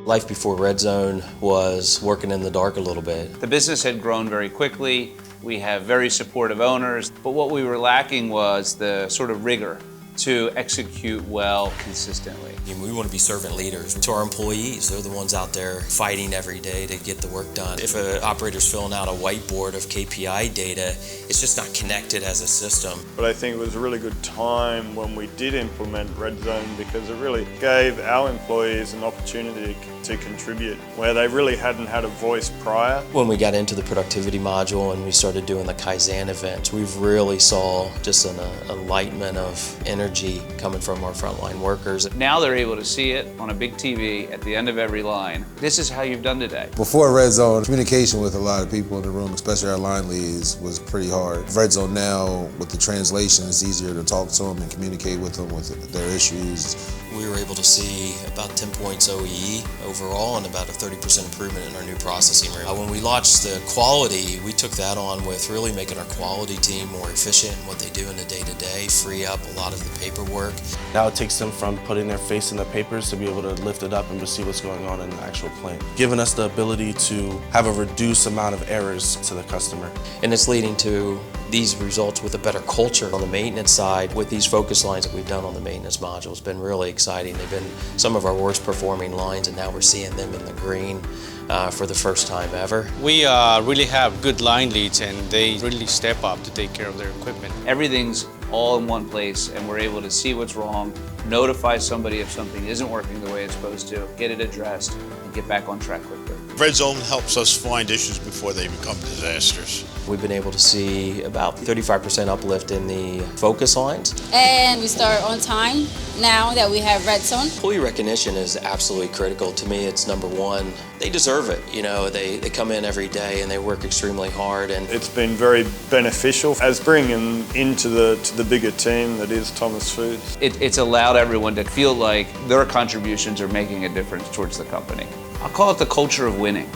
Life before Redzone was working in the dark a little bit. The business had grown very quickly. We have very supportive owners, but what we were lacking was the sort of rigor to execute well consistently. We want to be servant leaders to our employees. They're the ones out there fighting every day to get the work done. If an operator's filling out a whiteboard of KPI data, it's just not connected as a system. But I think it was a really good time when we did implement Redzone because it really gave our employees an opportunity to contribute where they really hadn't had a voice prior. When we got into the productivity module and we started doing the Kaizen events, we really saw just an enlightenment of energy coming from our frontline workers. Now they're able to see it on a big TV at the end of every line. This is how you've done today. Before Redzone, communication with a lot of people in the room, especially our line leads, was pretty hard. Redzone now, with the translation, it's easier to talk to them and communicate with them with their issues. We were able to see about 10 points OEE overall and about a 30% improvement in our new processing room. When we launched the quality, we took that on with really making our quality team more efficient in what they do in the day-to-day, free up a lot of the paperwork. Now it takes them from putting their face in the papers to be able to lift it up and to see what's going on in the actual plant, giving us the ability to have a reduced amount of errors to the customer. And it's leading to these results with a better culture on the maintenance side with these focus lines that we've done on the maintenance module. It's been really exciting. They've been some of our worst performing lines, and now we're seeing them in the green for the first time ever. We really have good line leads, and they really step up to take care of their equipment. Everything's all in one place, and we're able to see what's wrong, notify somebody if something isn't working the way it's supposed to, get it addressed, and get back on track quickly. Redzone helps us find issues before they become disasters. We've been able to see about 35% uplift in the focus lines. And we start on time now that we have Redzone. Employee recognition is absolutely critical. To me, it's number one. They deserve it. You know, they come in every day and they work extremely hard. And it's been very beneficial as bringing into the bigger team that is Thomas Foods. It's allowed everyone to feel like their contributions are making a difference towards the company. I'll call it the culture of winning.